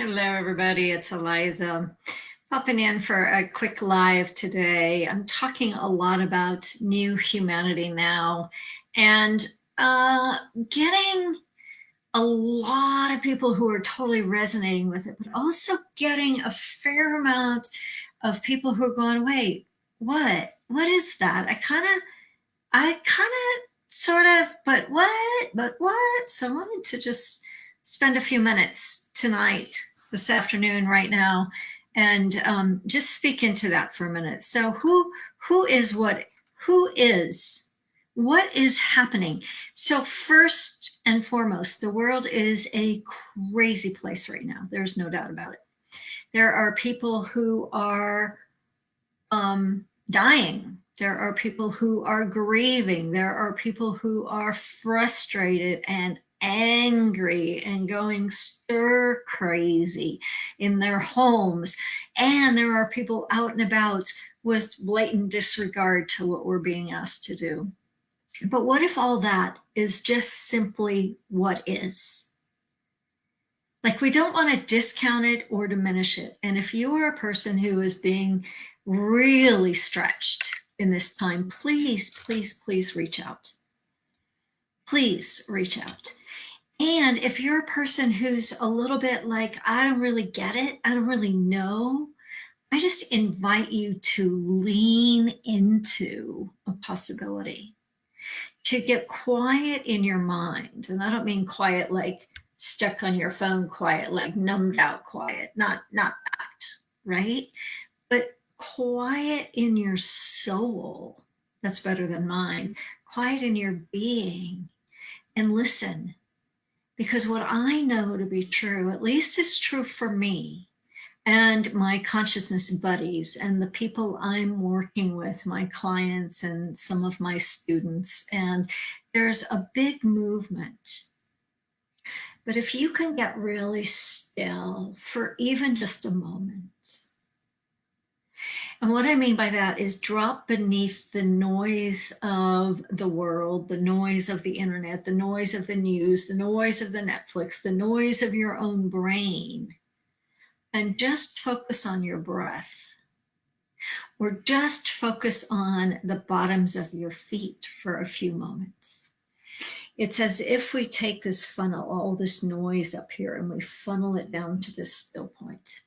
Hello, everybody. It's Eliza popping in for a quick live today. I'm talking a lot about new humanity now and getting a lot of people who are totally resonating with it, but also getting a fair amount of people who are going, wait, what? What is that? I kind of sort of, but what? But what? So I wanted to just spend a few minutes tonight, this afternoon, right now, and just speak into that for a minute. So who is what? Who is? What is happening? So first and foremost, the world is a crazy place right now. There's no doubt about it. There are people who are dying. There are people who are grieving. There are people who are frustrated and angry and going stir crazy in their homes. And there are people out and about with blatant disregard to what we're being asked to do. But what if all that is just simply what is? Like, we don't want to discount it or diminish it. And if you are a person who is being really stretched in this time, please, please, please reach out. Please reach out. And if you're a person who's a little bit like, I don't really get it, I don't really know, I just invite you to lean into a possibility, to get quiet in your mind. And I don't mean quiet like stuck on your phone quiet, like numbed out quiet, not that, right? But quiet in your soul. That's better than mine. Quiet in your being and listen. Because what I know to be true, at least is true for me and my consciousness buddies and the people I'm working with, my clients and some of my students. And there's a big movement. But if you can get really still for even just a moment, and what I mean by that is drop beneath the noise of the world, the noise of the internet, the noise of the news, the noise of the Netflix, the noise of your own brain, and just focus on your breath, or just focus on the bottoms of your feet for a few moments. It's as if we take this funnel, all this noise up here, and we funnel it down to this still point.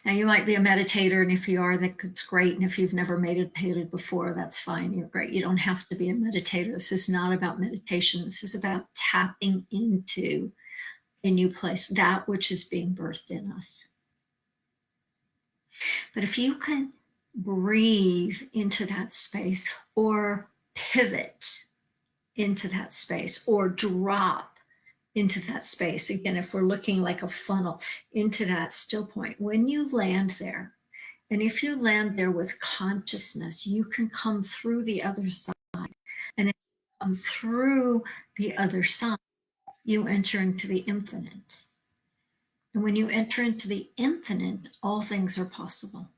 Now, you might be a meditator, and if you are, that's great. And if you've never meditated before, that's fine. You're great. You don't have to be a meditator. This is not about meditation. This is about tapping into a new place, that which is being birthed in us. But if you can breathe into that space, or pivot into that space, or drop into that space, again, if we're looking like a funnel into that still point, when you land there, and if you land there with consciousness, you can come through the other side. And if you come through the other side, you enter into the infinite. And when you enter into the infinite, all things are possible.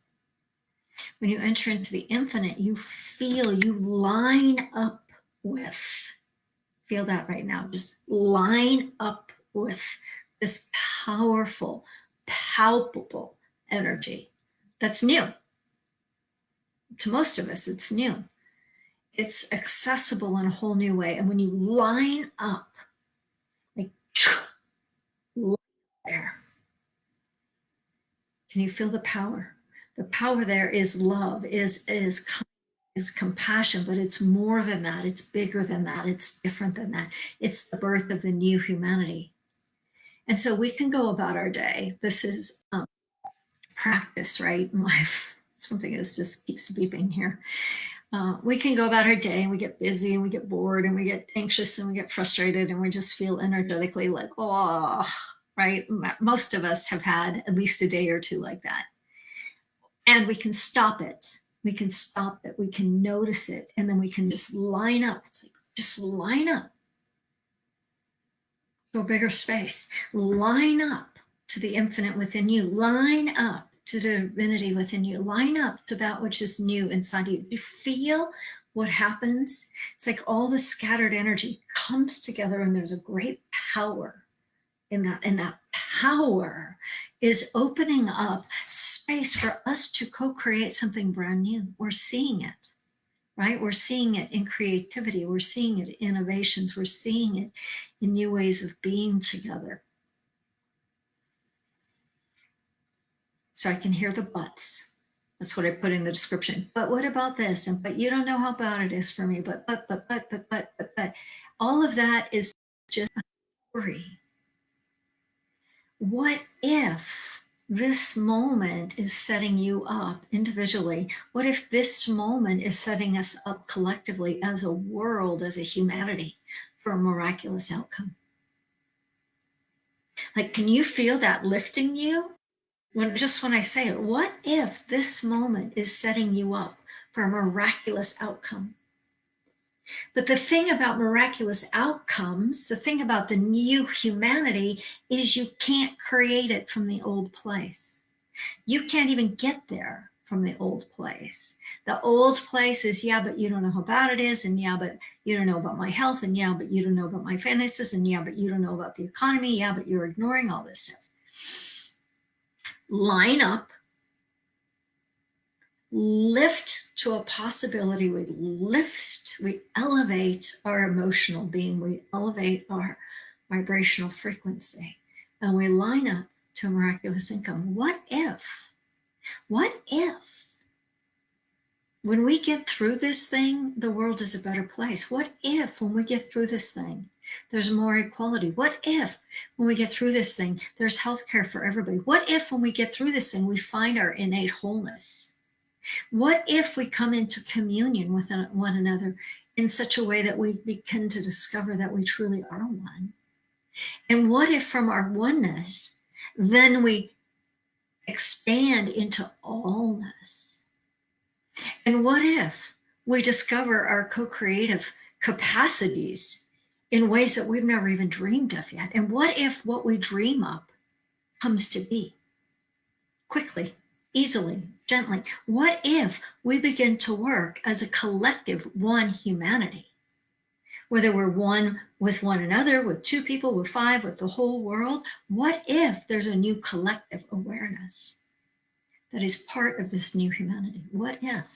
When you enter into the infinite, you feel, you line up with, feel that right now, just line up with this powerful, palpable energy that's new. To most of us, it's new. It's accessible in a whole new way. And when you line up, like there, can you feel the power? The power there is love, is compassion, but it's more than that. It's bigger than that. It's different than that. It's the birth of the new humanity. And so we can go about our day. This is practice, right? Something is just keeps beeping here. We can go about our day and we get busy and we get bored and we get anxious and we get frustrated and we just feel energetically like, oh, right? Most of us have had at least a day or two like that. And we can stop it. We can stop it. We can notice it. And then we can just line up. It's like, just line up to a bigger space. Line up to the infinite within you. Line up to the divinity within you. Line up to that which is new inside you. You feel what happens? It's like all the scattered energy comes together and there's a great power and that power is opening up space for us to co-create something brand new. We're seeing it, right? We're seeing it in creativity. We're seeing it in innovations. We're seeing it in new ways of being together. So I can hear the buts. That's what I put in the description. But what about this? And but you don't know how bad it is for me. But. All of that is just a story. What if this moment is setting you up individually? What if this moment is setting us up collectively as a world, as a humanity, for a miraculous outcome? Like, can you feel that lifting you? When I say it, what if this moment is setting you up for a miraculous outcome? But the thing about miraculous outcomes, the thing about the new humanity, is you can't create it from the old place. You can't even get there from the old place. The old place is, yeah, but you don't know how bad it is, and yeah, but you don't know about my health, and yeah, but you don't know about my finances, and yeah, but you don't know about the economy, yeah, but you're ignoring all this stuff. Line up, lift to a possibility. We elevate our emotional being, we elevate our vibrational frequency, and we line up to a miraculous income. What if when we get through this thing, the world is a better place? What if when we get through this thing, there's more equality? What if when we get through this thing, there's healthcare for everybody? What if when we get through this thing, we find our innate wholeness? What if we come into communion with one another in such a way that we begin to discover that we truly are one? And what if from our oneness, then we expand into allness? And what if we discover our co-creative capacities in ways that we've never even dreamed of yet? And what if what we dream up comes to be quickly, easily, gently? What if we begin to work as a collective one humanity? Whether we're one with one another, with two people, with five, with the whole world, what if there's a new collective awareness that is part of this new humanity? What if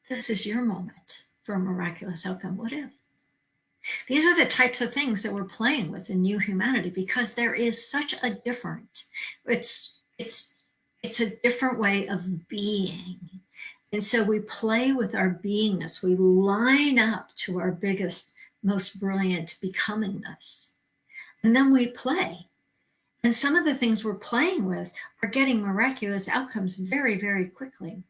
this is your moment for a miraculous outcome? What if? These are the types of things that we're playing with in new humanity, because there is such a different, it's a different way of being. And so we play with our beingness. We line up to our biggest, most brilliant becomingness. And then we play. And some of the things we're playing with are getting miraculous outcomes very, very quickly.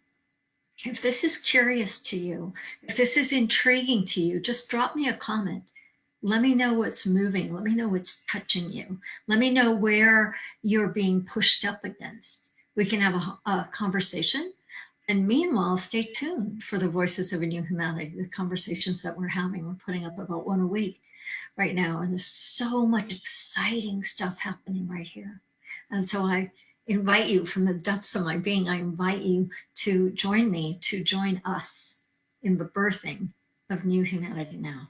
If this is curious to you, if this is intriguing to you, just drop me a comment. Let me know what's moving. Let me know what's touching you. Let me know where you're being pushed up against. We can have a conversation. And meanwhile, stay tuned for the Voices of a New Humanity, the conversations that we're having. We're putting up about one a week right now. And there's so much exciting stuff happening right here. And so I invite you, from the depths of my being, I invite you to join me, to join us in the birthing of new humanity now.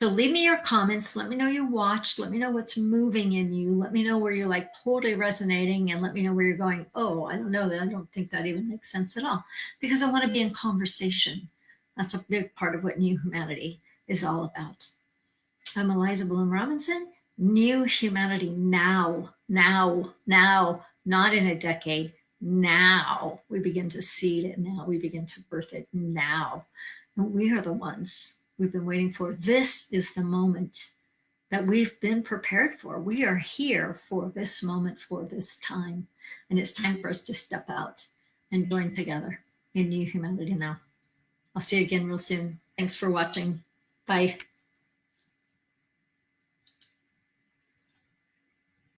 So leave me your comments. Let me know you watched. Let me know what's moving in you. Let me know where you're like totally resonating, and let me know where you're going, oh, I don't know that. I don't think that even makes sense at all, because I want to be in conversation. That's a big part of what new humanity is all about. I'm Eliza Bloom Robinson. New humanity now, not in a decade. Now we begin to seed it. Now we begin to birth it now. And we are the ones we've been waiting for. This is the moment that we've been prepared for. We are here for this moment, for this time. And it's time for us to step out and join together in new humanity now. I'll see you again real soon. Thanks for watching. Bye.